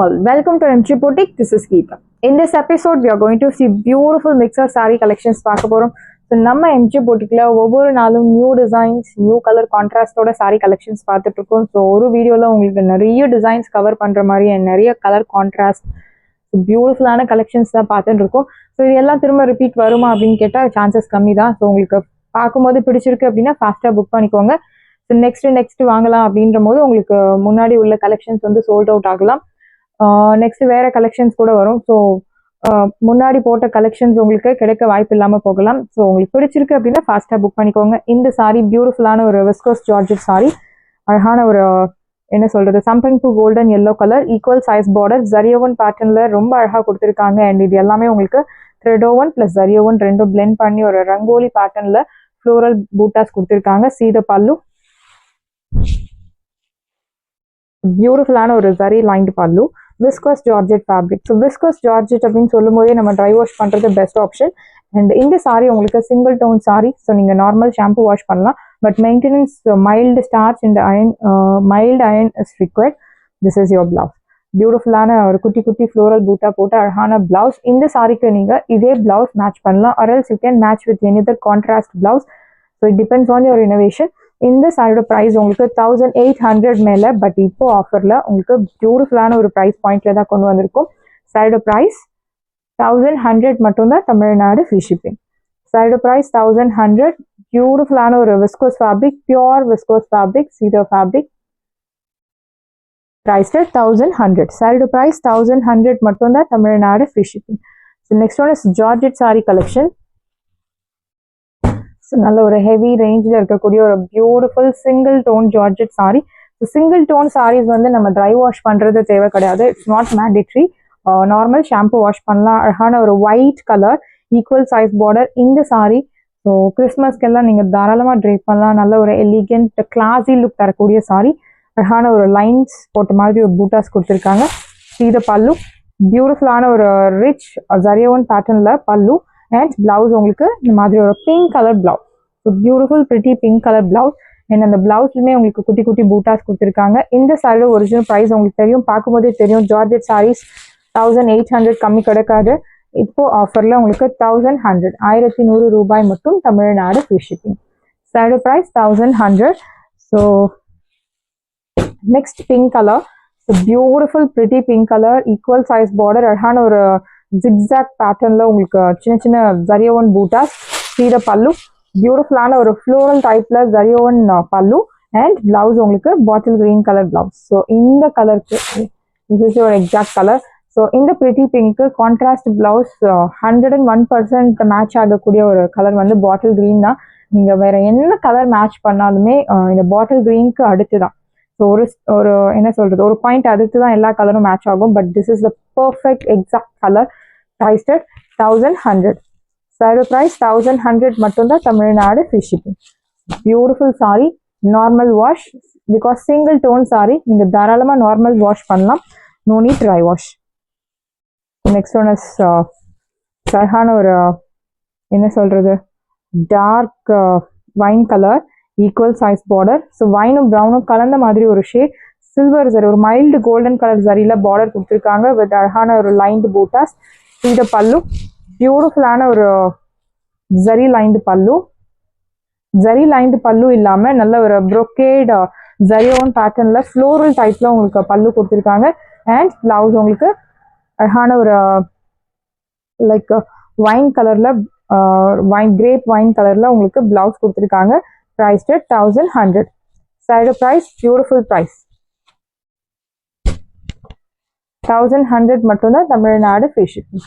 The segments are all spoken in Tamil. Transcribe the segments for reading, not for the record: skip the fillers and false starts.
all, welcome to MG Boutique. This is Geeta. In this episode, we are going to see beautiful mixer saree collections. So, நம்ம MG Boutique ஒவ்வொரு நாளும் நியூ டிசைன்ஸ் நியூ கலர் கான்ட்ராஸ்டோட saree collections பார்த்துட்டு இருக்கோம். ஸோ ஒரு வீடியோவில் உங்களுக்கு நிறைய டிசைன்ஸ் கவர் பண்ணுற மாதிரி நிறைய கலர் கான்ட்ராஸ்ட் பியூட்டிஃபுல்லான கலெக்ஷன்ஸ் தான் பார்த்துட்டு இருக்கோம். ஸோ இது எல்லாம் திரும்ப ரிப்பீட் வருமா அப்படின்னு கேட்டால் சான்சஸ் கம்மி தான். ஸோ உங்களுக்கு பார்க்கும்போது பிடிச்சிருக்கு அப்படின்னா ஃபாஸ்ட்டாக புக் பண்ணிக்கோங்க. ஸோ நெக்ஸ்ட் வாங்கலாம் அப்படின்ற போது உங்களுக்கு முன்னாடி உள்ள கலெக்ஷன்ஸ் வந்து சோல்ட் அவுட் ஆகலாம். நெக்ஸ்ட் வேற கலெக்ஷன்ஸ் கூட வரும். ஸோ முன்னாடி போட்ட கலெக்ஷன்ஸ் உங்களுக்கு கிடைக்க வாய்ப்பு இல்லாமல் போகலாம். ஸோ உங்களுக்கு பிடிச்சிருக்கு அப்படின்னா ஃபாஸ்ட்டாக புக் பண்ணிக்கோங்க. இந்த சாரி பியூட்டிஃபுல்லான ஒரு விஸ்கோஸ் ஜார்ஜெட் சாரி, அழகான ஒரு என்ன சொல்றது சம்பங்கு golden yellow colour, equal size border, ஜரியோவன் பேட்டர்ன்ல ரொம்ப அழகாக கொடுத்துருக்காங்க. அண்ட் இது எல்லாமே உங்களுக்கு த்ரெடோவன் பிளஸ் ஜரியோவன் ரெண்டும் பிளெண்ட் பண்ணி ஒரு ரங்கோலி பேட்டர்ன்ல ஃப்ளோரல் பூட்டாஸ் கொடுத்துருக்காங்க. சீத பல்லு, பியூட்டிஃபுல்லான ஒரு zari lined pallu, viscose georgette fabric. So viscose georgette அப்படின்னு சொல்லும் போதே நம்ம ட்ரை வாஷ் பண்ணுறது பெஸ்ட் ஆப்ஷன். அண்ட் இந்த சாரி உங்களுக்கு சிங்கிள் டோன் சாரி. ஸோ நீங்கள் நார்மல் ஷாம்பு வாஷ் பண்ணலாம், but maintenance mild starch and mild iron is required. This is your blouse. பியூட்டிஃபுல்லான ஒரு குட்டி குட்டி ஃப்ளோரல் பூட்டா போட்டு அழகான பிளவுஸ். இந்த சாரிக்கு நீங்கள் இதே பிளவுஸ் மேட்ச் பண்ணலாம், or else you can match with any other contrast blouse. So it depends on your innovation. இந்த சாரியோட ப்ரைஸ் உங்களுக்கு 1800 மேலே, பட் இப்போ ஆஃபரில் உங்களுக்கு பியூட்டிஃபுல்லான ஒரு ப்ரைஸ் பாயிண்ட்ல தான் கொண்டு வந்திருக்கும். சாரியோட ப்ரைஸ் 1100 மட்டும்தான், தமிழ்நாடு ஃப்ரீ ஷிப்பிங். சாரியோட ப்ரைஸ் 1100. பியூட்டிஃபுல்லான ஒரு viscose fabric, pure viscose fabric, சீடர் ஃபேப்ரிக், ப்ரைஸ் 1100. சாரியோட ப்ரைஸ் 1100 மட்டும்தான், Tamil Nadu free shipping. So next one is georgette sari collection. So நல்ல ஒரு ஹெவி ரேஞ்சில் இருக்கக்கூடிய ஒரு beautiful single tone georgette sari. So single tone saris வந்து நம்ம ட்ரை வாஷ் பண்ணுறது தேவை கிடையாது. It's not mandatory. Normal shampoo wash பண்ணலாம். அழகான ஒரு white colour, equal size border இந்த சாரி. ஸோ கிறிஸ்மஸ்க்கெல்லாம் நீங்கள் தாராளமாக ட்ரேப் பண்ணலாம். நல்ல ஒரு எலிகென்ட் கிளாஸி லுக் தரக்கூடிய சாரி. அழகான ஒரு லைன்ஸ் போட்ட மாதிரி ஒரு பூட்டாஸ் கொடுத்துருக்காங்க. சீத பல்லு, பியூட்டிஃபுல்லான ஒரு ரிச் ஜரியோவன் பேட்டர்னில் பல்லு. அண்ட் பிளவுஸ் உங்களுக்கு இந்த மாதிரி ஒரு pink colour blouse. So beautiful pretty pink colour blouse. And அந்த பிளவுஸ்லுமே உங்களுக்கு குட்டி குட்டி பூட்டாஸ் கொடுத்துருக்காங்க. இந்த சாரியோட ஒரிஜினல் ப்ரைஸ் உங்களுக்கு தெரியும், பார்க்கும்போதே தெரியும். ஜார்ஜெட் சாரீஸ் 1800 கம்மி கிடைக்காது. இப்போ ஆஃபரில் உங்களுக்கு 1100, 1100 ரூபாய் மட்டும், தமிழ்நாடு ஃப்ரீ ஷிப்பிங். சாரியோட price 1100. So next pink colour. So beautiful pretty pink colour, equal size border, அழகான ஒரு ஜிக்ஸாக் பேட்டர்ன்ல உங்களுக்கு சின்ன சின்ன ஜரியோவன் பூட்டாஸ். சீத பல்லு, பியூட்டிஃபுல்லான ஒரு ஃப்ளோரல் டைப்ல ஜரியோவன் பல்லு. அண்ட் பிளவுஸ் உங்களுக்கு bottle green colour blouse. So இந்த கலருக்கு திஸ் ஒரு எக்ஸாக்ட் கலர். ஸோ இந்த pretty pink contrast blouse 101% match ஆகக்கூடிய ஒரு கலர் வந்து பாட்டில் கிரீன் தான். நீங்க வேற என்ன கலர் மேட்ச் பண்ணாலுமே இந்த பாட்டில் கிரீனுக்கு அடுத்து தான். ஸோ ஒரு என்ன சொல்றது ஒரு பாயிண்ட் அடுத்து தான் எல்லா கலரும் மேட்ச் ஆகும். But this is the perfect exact colour. Price 1100. Sari price 1100 மட்டும்தான், Tamil Nadu free shipping. Beautiful sari, normal wash. Because single tone sari, நீங்கள் தாராளமாக நார்மல் வாஷ் பண்ணலாம், no need dry wash. Next one is அழகான ஒரு என்ன சொல்றது dark wine colour, equal size border. So வைனும் ப்ரௌனும் கலந்த மாதிரி ஒரு ஷேட். சில்வர் ஜரி, ஒரு மைல்டு கோல்டன் கலர் ஜரியில பார்டர் கொடுத்துருக்காங்க வித் அழகான ஒரு லைன்டு பூட்டாஸ். இந்த பல்லு பியூட்டிஃபுல்லான ஒரு ஜரி லைன்டு பல்லு. ஜரி லைன்டு பல்லு இல்லாம நல்ல ஒரு ப்ரொக்கேட் ஜரியோன் பேட்டர்ன்ல ஃப்ளோரல் டைப்ல உங்களுக்கு பல்லு கொடுத்துருக்காங்க. அண்ட் பிளவுஸ் உங்களுக்கு அழகான ஒரு லைக் வைன் கலர்ல கிரேப் வைன் கலர்ல உங்களுக்கு பிளவுஸ் கொடுத்துருக்காங்க. Price 1100. Side price, beautiful price. 1100 மட்டும்தான், Tamil Nadu free shipping.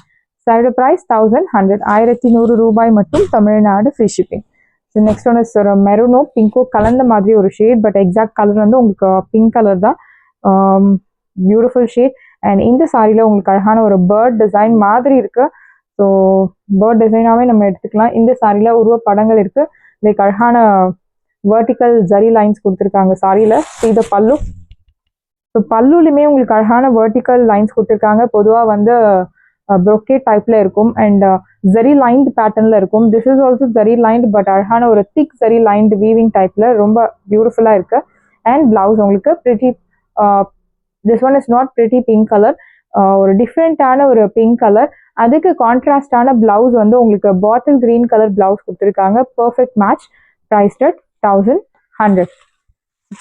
Side price 1100, 1100 ரூபாய் மட்டும், Tamil Nadu free shipping. So next one is ஒரு மெரூனோ பிங்கோ கலந்த மாதிரி ஒரு ஷேட், பட் எக்ஸாக்ட் கலர் வந்து உங்களுக்கு பிங்க் கலர் தான். Beautiful shade. அண்ட் இந்த சாரியில் உங்களுக்கு அழகான ஒரு பேர்ட் டிசைன் மாதிரி இருக்கு. ஸோ பேர்ட் டிசைனாகவே நம்ம எடுத்துக்கலாம். இந்த சாரியில் உருவ படங்கள் இருக்கு. லைக் அழகான வெர்டிக்கல் ஜரி லைன்ஸ் கொடுத்துருக்காங்க சாரியில. இந்த பல்லு, ஸோ பல்லுலையுமே உங்களுக்கு அழகான வெர்டிக்கல் லைன்ஸ் கொடுத்துருக்காங்க. பொதுவாக வந்து ப்ரொக்கேட் டைப்ல இருக்கும் அண்ட் ஜரி லைன்ட் பேட்டர்ன்ல இருக்கும். This is also zari lined, but அழகான ஒரு திக் ஜரி லைன்ட் வீவிங் டைப்ல ரொம்ப பியூட்டிஃபுல்லா இருக்கு. அண்ட் பிளவுஸ் உங்களுக்கு pretty, this one is not pretty pink colour, ஒரு டிஃப்ரெண்ட்டான ஒரு பிங்க் கலர், அதுக்கு கான்ட்ராஸ்டான பிளவுஸ் வந்து உங்களுக்கு பாட்டில் கிரீன் கலர் பிளவுஸ் கொடுத்துருக்காங்க. Perfect match. Prized at 1100.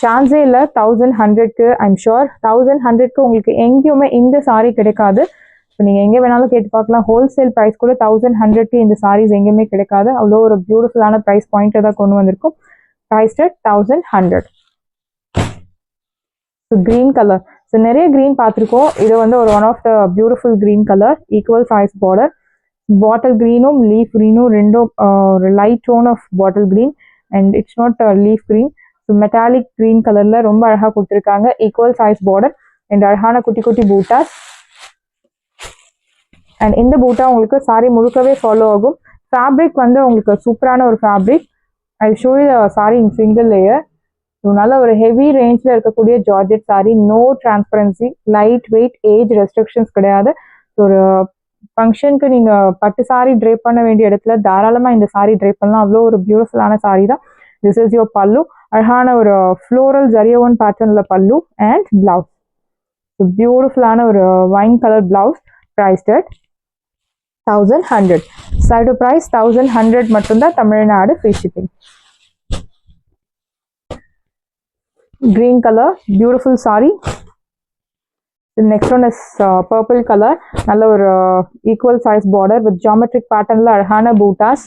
சான்ஸே இல்லை 1100க்கு. ஐம் ஷுர் 1100க்கு உங்களுக்கு எங்கேயுமே இந்த சாரீ கிடைக்காது. ஸோ நீங்கள் எங்கே வேணாலும் கேட்டு பார்க்கலாம். ஹோல்சேல் ப்ரைஸ் கூட 1100க்கு இந்த சாரீஸ் எங்கேயுமே கிடைக்காது. அவ்வளோ ஒரு பியூட்டிஃபுல்லான ப்ரைஸ் பாயிண்ட்டை தான் கொண்டு வந்திருக்கும். Priced at 1100. So green colour. So நிறைய க்ரீன் பார்த்துருக்கோம். இது வந்து ஒரு one of the beautiful green colour. Equal size border. Bottle க்ரீனும் லீஃப் க்ரீனும் ரெண்டும் ஒரு light tone of bottle green and it's not leaf green. So metallic green கலரில் ரொம்ப அழகாக கொடுத்துருக்காங்க. ஈக்குவல் சைஸ் பார்டர் அண்ட் அழகான குட்டி குட்டி பூட்டாஸ். அண்ட் இந்த பூட்டா உங்களுக்கு சாரி முழுக்கவே ஃபாலோ ஆகும். ஃபேப்ரிக் வந்து உங்களுக்கு சூப்பரான ஒரு fabric. I show you sari in single layer. So நல்ல ஒரு ஹெவி ரேஞ்சில் இருக்கக்கூடிய georgette sari. No transparency, light weight, age restrictions கிடையாது. ஸோ ஒரு ஃபங்க்ஷனுக்கு நீங்கள் பட்டு சாரி ட்ரேப் பண்ண வேண்டிய இடத்துல தாராளமாக இந்த சாரி ட்ரேப் பண்ணலாம். அவ்வளோ ஒரு பியூட்டிஃபுல்லான சாரி தான். திஸ் இஸ் யுவர் பல்லு. அழகான ஒரு ஃப்ளோரல் ஜரியோன் பேட்டர்னில் பல்லு அண்ட் பிளவுஸ். ஸோ பியூட்டிஃபுல்லான ஒரு wine colour blouse. Priced at 1100. Side price 1100 மட்டும்தான். Tamil Nadu free shipping. Green colour beautiful sari. Next one is purple colour. நல்ல ஒரு equal size border with geometric பேட்டர்னில் அழகான butas.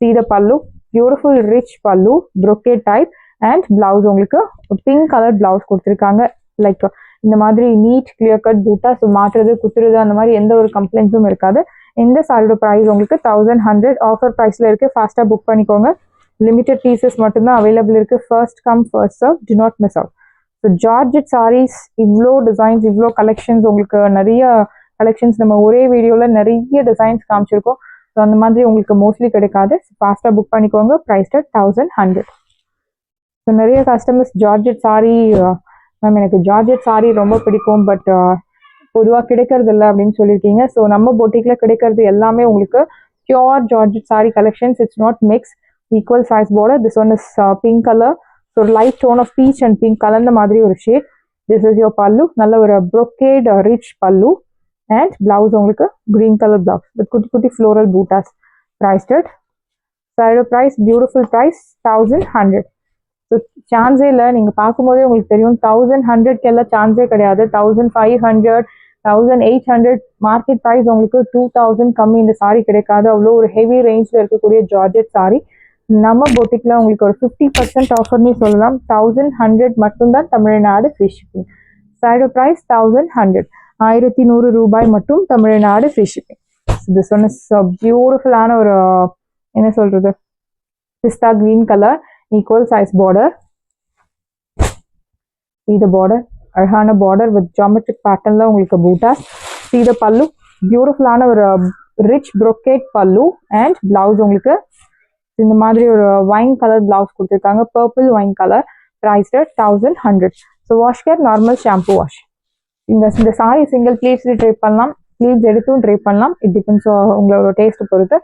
see the pallu, beautiful rich pallu, brocade type and blouse உங்களுக்கு பிங்க் கலர் பிளவுஸ் கொடுத்துருக்காங்க. லைக் இந்த மாதிரி நீட் கிளியர் கட் பூட்டா. ஸோ மாற்றுறது குத்துறது அந்த மாதிரி எந்த ஒரு கம்ப்ளைண்ட்ஸும் இருக்காது. இந்த சாரியோட ப்ரைஸ் உங்களுக்கு 1100. ஆஃபர் ப்ரைஸில் இருக்குது. ஃபாஸ்ட்டாக புக் பண்ணிக்கோங்க. லிமிடெட் பீசஸ் மட்டும்தான் அவைலபிள் இருக்குது. First come first serve. Do not miss out. So georgette saris இவ்வளோ டிசைன்ஸ், இவ்வளோ கலெக்ஷன்ஸ், உங்களுக்கு நிறைய கலெக்ஷன்ஸ் நம்ம ஒரே வீடியோவில் நிறைய டிசைன்ஸ் காமிச்சிருக்கோம். ஸோ அந்த மாதிரி உங்களுக்கு மோஸ்ட்லி கிடைக்காது. ஃபாஸ்ட்டாக புக் பண்ணிக்கோங்க. Price at 1100. ஸோ நிறைய கஸ்டமர்ஸ் ஜார்ஜெட் சாரி, மேம் எனக்கு ஜார்ஜெட் சாரி ரொம்ப பிடிக்கும் பட் பொதுவாக கிடைக்கிறது இல்லை அப்படின்னு சொல்லியிருக்கீங்க. ஸோ நம்ம பொட்டிக்கில் கிடைக்கிறது எல்லாமே உங்களுக்கு pure georgette sari collections. It's not mix. Equal size border. This one is pink colour. So light tone of peach and pink கலந்த மாதிரி ஒரு shade. This is your pallu. நல்ல ஒரு brocade rich pallu and blouse உங்களுக்கு கிரீன் கலர் பிளவுஸ் வித் குட்டி குட்டி floral butas. Priced at side price beautiful price 1100. So சான்ஸே இல்லை. நீங்கள் பார்க்கும்போதே உங்களுக்கு தெரியும் 1100க்கு எல்லாம் சான்ஸே கிடையாது. 1500, 1800 மார்க்கெட் ப்ரைஸ் உங்களுக்கு 2000 கம்மி இந்த சாரி கிடைக்காது. அவ்வளோ ஒரு ஹெவி ரேஞ்சில் இருக்கக்கூடிய ஜார்ஜெட் சாரி நம்ம பொட்டிக்கில் உங்களுக்கு ஒரு 50% ஆஃபர்னு சொல்லலாம். 1100 மட்டும்தான். Tamil Nadu free shipping. Side price 1100. 1100 ரூபாய் மட்டும். Tamil Nadu free shipping. This one is பியூட்டிஃபுல்லான ஒரு என்ன சொல்றது பிஸ்தா green colour. Equal size border. see the border. அழகான பார்டர் வித் ஜாமெட்ரிக் பேட்டர்னில் உங்களுக்கு பூட்டாஸ். see the pallu. பியூட்டிஃபுல்லான ஒரு rich brocade pallu and blouse உங்களுக்கு இந்த மாதிரி ஒரு வைன் கலர் பிளவுஸ் கொடுத்துருக்காங்க. Purple wine colour. Price at 1100. So wash care normal shampoo wash. இந்த சாரி சிங்கிள் ப்ளீட்ஸ்ல ட்ரேப் பண்ணலாம், ப்ளீட்ஸ் எடுத்தும் ட்ரேப் பண்ணலாம். இட் டிபெண்ட்ஸ் உங்களோட டேஸ்ட் பொறுத்து.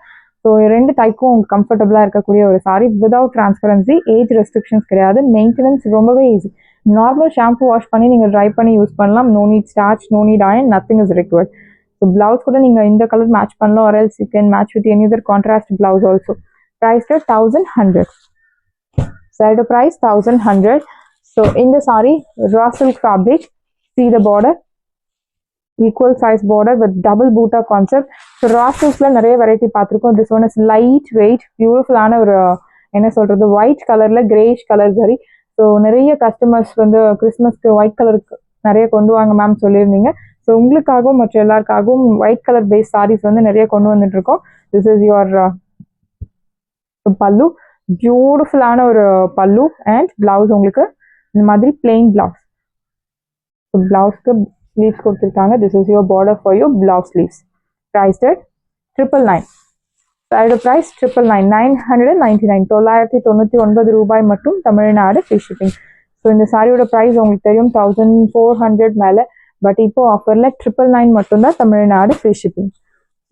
ஸோ ரெண்டு டைப்பும் உங்களுக்கு கம்ஃபர்டபுளாக இருக்கக்கூடிய ஒரு sari. Without transparency, age restrictions கிடையாது. மெயின்டெனன்ஸ் ரொம்பவே ஈஸி. நார்மல் ஷாம்பு வாஷ் பண்ணி நீங்கள் ட்ரை பண்ணி யூஸ் பண்ணலாம். No need starch, no need iron, nothing is required. So blouse கூட நீங்கள் இந்த கலர் மேட்ச் பண்ணலாம். Or else you can match with any other contrast blouse also. Price at 1100. Side price 1100. So இந்த sari raw silk fabric. see the border. Equal size border with double buta concept. So raw சில்க்ல நிறைய வெரைட்டி பார்த்துருக்கோம். This one is light weight பியூட்டிஃபுல்லான ஒரு என்ன சொல்றது ஒயிட் கலர்ல கிரேஷ் கலர் சரி. ஸோ நிறைய கஸ்டமர்ஸ் வந்து கிறிஸ்மஸ்க்கு ஒயிட் கலருக்கு நிறைய கொண்டு வாங்க மேம் சொல்லியிருந்தீங்க. ஸோ உங்களுக்காகவும் மற்ற எல்லாருக்காகவும் ஒயிட் கலர் பேஸ் சாரீஸ் வந்து நிறைய கொண்டு வந்துட்டு இருக்கோம். திஸ் இஸ் யுவர் பல்லு. பியூட்டிஃபுல்லான ஒரு பல்லு அண்ட் பிளவுஸ் உங்களுக்கு இந்த மாதிரி பிளெயின் பிளவுஸ். பிளவுஸ்க்கு ஸ்லீவ்ஸ் கொடுத்துருக்காங்க. This is your border for your blouse sleeves. Priced at 999. Side price 999. 999. 999 ரூபாய் மட்டும். Tamil Nadu free shipping. ஸோ இந்த சாரியோட ப்ரைஸ் உங்களுக்கு தெரியும் 1400 மேலே. பட் இப்போ ஆஃபரில் 999 மட்டும்தான். Tamil Nadu free shipping.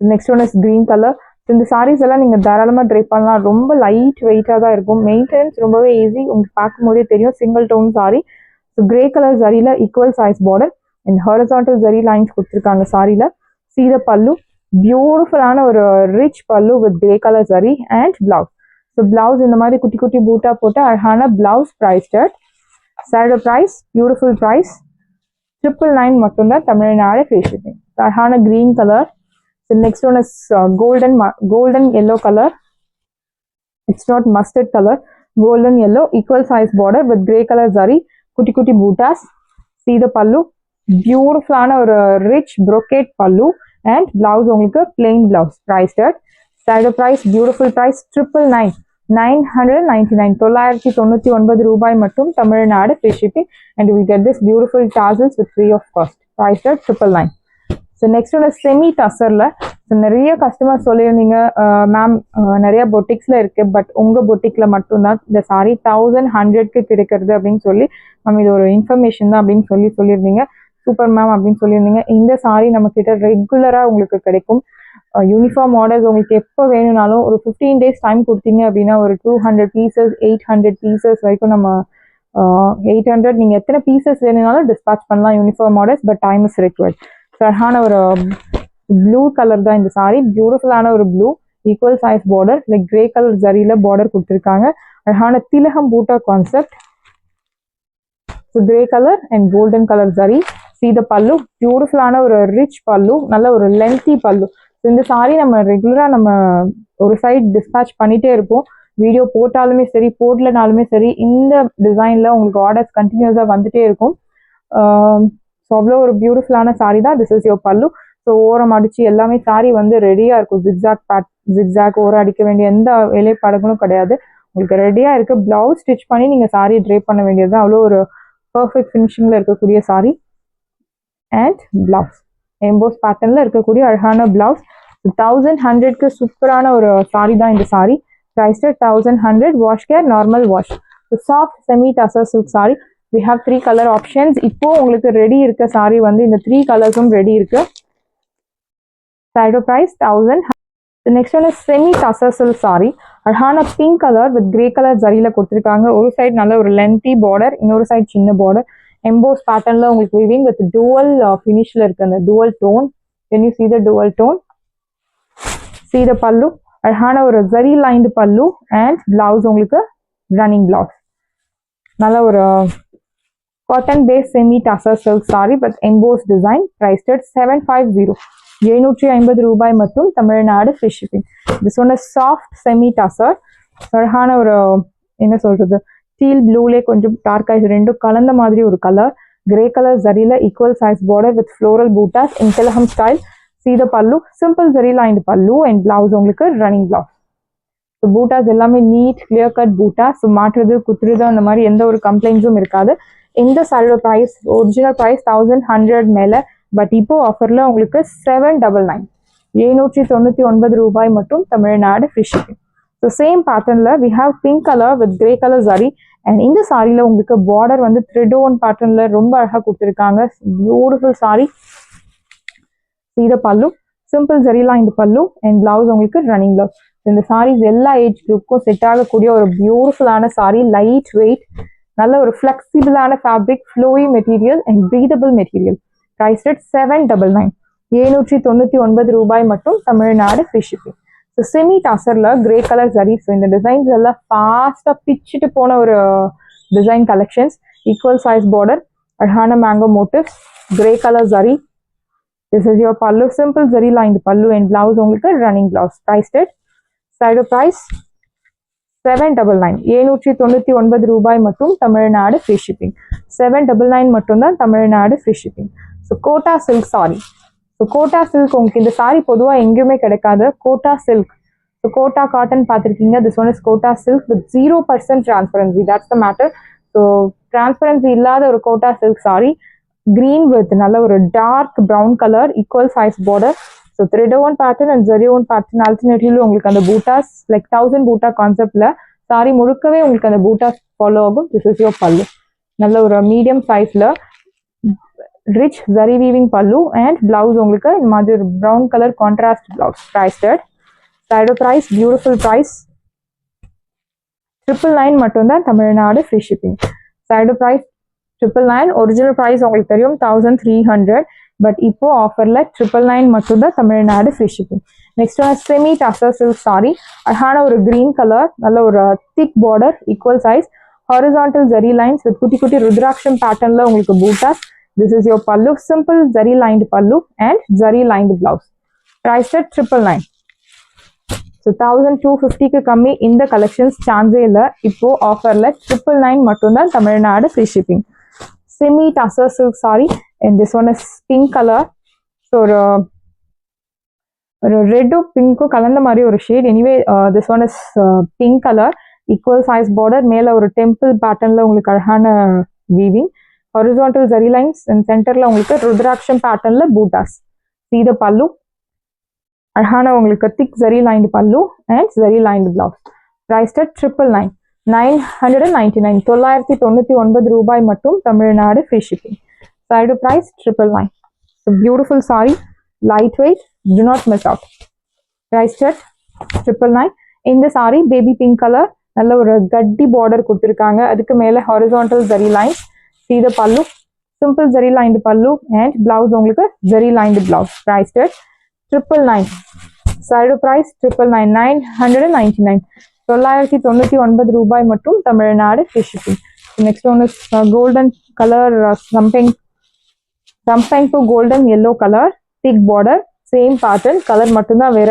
Next one is green colour. இந்த சாரீஸ் எல்லாம் நீங்கள் தாராளமாக ட்ரை பண்ணலாம். ரொம்ப லைட் வெயிட்டாக தான் இருக்கும். மெயின்டெனன்ஸ் ரொம்பவே ஈஸி. உங்களுக்கு பார்க்கும்போதே தெரியும். Single tone sari. So grey colour சாரியில் equal size border. and horizontal zari lines கொடுத்திருக்காங்க சாரில. See the pallu, beautiful ஆன ஒரு rich pallu with grey color zari and blouse. So blouse இந்த மாதிரி குட்டி குட்டி பூட்டா போட்டு அழகான blouse priced at saree price, beautiful price 999 மட்டும்தான் தமிழ்நாடு free shipping. அழகான green color. So next one is golden yellow color. It's not mustard color, golden yellow, equal size border with grey color zari, kutti kutti bootas. See the pallu, beautiful ஆன ஒரு rich brocade pallu and blouse உங்களுக்கு plain blouse priced at saree price, beautiful price 999 999 ரூபாய் மட்டும் Tamil Nadu free shipping and you will get this beautiful tassels with free of cost priced at 999. So next one is semi tussarல. ஸோ நிறைய கஸ்டமர் சொல்லியிருந்தீங்க மேம் நிறைய பொட்டிக்ஸில் இருக்குது பட் உங்கள் பொட்டிக்கில் மட்டும்தான் இந்த சாரி 1100க்கு கிடைக்கிறது அப்படின்னு சொல்லி மேம் இது ஒரு இன்ஃபர்மேஷன் தான் அப்படின்னு சொல்லியிருந்தீங்க. சூப்பர் மேம் அப்படின்னு சொல்லியிருந்தீங்க. இந்த சாரி நம்மக்கிட்ட ரெகுலராக உங்களுக்கு கிடைக்கும். யூனிஃபார்ம் ஆர்டர்ஸ் உங்களுக்கு எப்போ வேணும்னாலும் ஒரு 15 days டைம் கொடுத்தீங்க அப்படின்னா ஒரு 200 பீசஸ் 800 பீசஸ் வரைக்கும் நம்ம 800 நீங்கள் எத்தனை பீசஸ் வேணும்னாலும் டிஸ்பேச் பண்ணலாம் uniform orders. But time is required. So அழகான ஒரு ப்ளூ கலர் தான் இந்த சாரி. பியூட்டிஃபுல்லான ஒரு blue, equal size border, like grey colour ஜரியில பார்டர் கொடுத்துருக்காங்க. அழகான திலகம் buta concept. Grey colour and golden colour zari. See the pallu, பியூட்டிஃபுல்லான ஒரு ரிச் பல்லு, நல்ல ஒரு லென்த்தி பல்லு. இந்த சாரி நம்ம ரெகுலரா நம்ம ஒரு சைட் டிஸ்பேச் பண்ணிட்டே இருப்போம். வீடியோ போட்டாலுமே சரி போடலனாலுமே சரி இந்த டிசைன்ல உங்களுக்கு ஆர்டர்ஸ் கண்டினியூஸா வந்துட்டே இருக்கும். ஸோ அவ்வளோ ஒரு பியூட்டிஃபுல்லான சாரி தான். திஸ் இஸ் யோர் பல்லு. ஸோ ஓரம் அடிச்சு எல்லாமே சாரி வந்து ரெடியாக இருக்கும். ஜிக்ஸாக் ஓரம் அடிக்க வேண்டிய எந்த வேலைப்பாடுகளும் கிடையாது. உங்களுக்கு ரெடியாக இருக்குது. ப்ளவுஸ் ஸ்டிச் பண்ணி நீங்கள் சாரி ட்ரேப் பண்ண வேண்டியது தான். அவ்வளோ ஒரு பர்ஃபெக்ட் ஃபினிஷிங்கில் இருக்கக்கூடிய சாரி. அண்ட் பிளவுஸ் எம்போஸ் பேட்டர்னில் இருக்கக்கூடிய அழகான பிளவுஸ். 1100க்கு சூப்பரான ஒரு சாரி தான் இந்த sorry. Prized 1100. Wash care, normal wash. Soft semi tussar silk sorry. we have 3 color options. இப்போ உங்களுக்கு ரெடி இருக்க சாரி வந்து இந்த 3 கலர்ஸும் ரெடி இருக்கு. Side price 1000. The next one is semi tussar silk saree. அழகான pink colour with grey colour ஜரியில கொடுத்துருக்காங்க. ஒரு சைடு நல்ல ஒரு லென்த்தி பார்டர், இன்னொரு சைடு சின்ன பார்டர். எம்போஸ் பேட்டர்ன்ல உங்களுக்கு வீவிங் வித் டுவல் ஃபினிஷ்ல இருக்கு. அந்த dual tone. Can you see the dual tone? See the pallu. அழகான ஒரு zari lined pallu and blouse உங்களுக்கு ரன்னிங் பிளவுஸ். நல்ல ஒரு cotton base semi tussar silk sari but emboss design. Priced 750. 750 ரூபாய் மட்டும் தமிழ்நாடு ஃப்ரீ ஷிப்பிங். இது சொன்ன சாஃப்ட் செமி டசர். அழகான ஒரு என்ன சொல்றது ஸ்டீல் ப்ளூலே கொஞ்சம் டார்க் ஆயிஸ் ரெண்டும் கலந்த மாதிரி ஒரு கலர். கிரே கலர் ஜரியில equal size border with floral buttas in thilagam style. See the pallu, simple zari lined pallu and blouse உங்களுக்கு ரன்னிங் பிளவுஸ். ஸோ பூட்டாஸ் எல்லாமே neat clear cut buttas. So மாற்றுறது குத்துறது அந்த மாதிரி எந்த ஒரு கம்ப்ளைண்ட்ஸும் இருக்காது. இந்த சாரியோட ப்ரைஸ் ஒரிஜினல் ப்ரைஸ் 1100 மேலே. பட் இப்போ ஆஃபர்ல உங்களுக்கு 799. 799 ரூபாய் மட்டும் Tamil Nadu free shipping. So same பேட்டர்ன்ல we have pink colour with grey colour sari and இந்த சாரியில உங்களுக்கு பார்டர் வந்து த்ரெட் ஓன் பேட்டர்ன்ல ரொம்ப அழகா கொடுத்துருக்காங்க. Beautiful sorry. See the pallu, simple ஜரிலாம் இந்த பல்லு அண்ட் பிளவுஸ் உங்களுக்கு ரன்னிங் பிளவுஸ். இந்த சாரீஸ் எல்லா ஏஜ் குரூப்புக்கும் செட் ஆகக்கூடிய ஒரு பியூட்டிஃபுல்லான சாரி. லைட் வெயிட், நல்ல ஒரு ஃபிளெக்சிபிளான fabric, flowy material and breathable material. Price rate 799. 799 ரூபாய் மட்டும் Tamil Nadu free shipping. So semi டசர்ல கிரே கலர் ஜரி. ஸோ இந்த டிசைன்ஸ் எல்லாம் ஃபாஸ்டா பிச்சுட்டு போன ஒரு design collections. Equal size border, அழகான mango motifs, grey colour zari. This is your pallu, simple zari lined pallu and blouse உங்களுக்கு running blouse. Priced at side price 799. 799 ரூபாய் மட்டும் தமிழ்நாடு ஃப்ரீ ஷிப்பிங். 799 மட்டும் தான் Tamil Nadu free shipping. So Kota silk sari. So Kota silk உங்களுக்கு இந்த சாரி பொதுவாக எங்கேயுமே கிடைக்காது. Kota silk. So Kota cotton பார்த்துருக்கீங்க. This one is Kota silk with 0% transparency. That's the matter. So transparency இல்லாத ஒரு Kota silk sari. Green with நல்ல ஒரு dark brown colour, equal size border. So thread own pattern and zari own pattern ஆல்டர்னேட்டிவ்ல உங்களுக்கு அந்த பூட்டாஸ் லைக் 1000 பூட்டா கான்செப்ட்ல சாரி முழுக்கவே உங்களுக்கு அந்த பூட்டாஸ் ஃபாலோ ஆகும். This is your pallu. நல்ல ஒரு மீடியம் சைஸ்ல rich zari weaving pallu and blouse உங்களுக்கு இந்த மாதிரி ஒரு brown colour contrast blouse. Priced at சைடோ ப்ரைஸ், பியூட்டிஃபுல் ப்ரைஸ் 999 மட்டும்தான் தமிழ்நாடு ஃப்ரீ ஷிப்பிங். சைடோ ப்ரைஸ் 999. ஒரிஜினல் ப்ரைஸ் உங்களுக்கு தெரியும் 1300. பட் இப்போ ஆஃபர்ல 999 மட்டும் தான் Tamil Nadu free shipping. Next semi tussar silk sari, அழகான ஒரு கிரீன் கலர், நல்ல ஒரு thick border, equal size, horizontal zari lines with குட்டி குட்டி ருத்ராட்சம் பேட்டர்ன்ல உங்களுக்கு buttas. This is your pallu, simple zari lined pallu and zari lined blouse. Price at 999. So 1250க்கு கம்மி இந்த கலெக்ஷன்ஸ் சான்ஸே இல்லை. இப்போ ஆஃபர்ல 999 மட்டும்தான் Tamil Nadu free shipping. Semi tussar silk sari and this one is pink color. So ஒரு ரெட்டும் பிங்க்கும் கலந்த மாதிரி ஒரு shade. Anyway this one is pink color, equal size border, மேல ஒரு டெம்பிள் பேட்டர்ன்ல உங்களுக்கு அழகான weaving, horizontal zari lines and சென்டர்ல உங்களுக்கு ருத்ராட்சம் பேட்டர்ன்ல பூட்டாஸ். see the பல்லு, அழகான உங்களுக்கு thick zari lined pallu and zari lined blouse. Price at 999. 999, 999 ரூபாய் மட்டும் Tamil Nadu free shipping. Side price 999. So beautiful saree, lightweight, do not miss out. Price at 999. இந்த saree baby pink color, நல்ல ஒரு கட்டி பார்டர் கொடுத்திருக்காங்க, அதுக்கு மேல horizontal zari lines. see the pallu, simple zari lined pallu and blouse உங்களுக்கு zari lined blouse. Price at 999. Side price 999. 999, 999 ரூபாய் மட்டும் Tamil Nadu free shipping. Next one is golden color, something to golden yellow color, thick border, same pattern, color மட்டும்தான் வேற.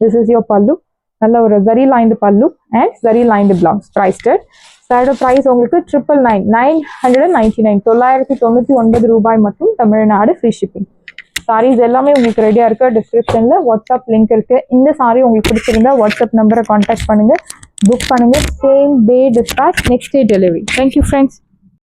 this is your pallu, நல்ல ஒரு zari lined pallu and zari lined blouse. Price at side price உங்களுக்கு 999. 999 ரூபாய் மட்டும் தமிழ்நாடு ஃப்ரீ ஷிப்பிங். சாரீஸ் எல்லாமே உங்களுக்கு ரெடியா இருக்கு. டிஸ்கிரிப்ஷன்ல வாட்ஸ்அப் லிங்க் இருக்கு. இந்த சாரி உங்களுக்கு பிடிச்சிருந்தா வாட்ஸ்அப் நம்பரை கான்டாக்ட் பண்ணுங்க, புக் பண்ணுங்க. Same day dispatch, next day delivery. Thank you friends.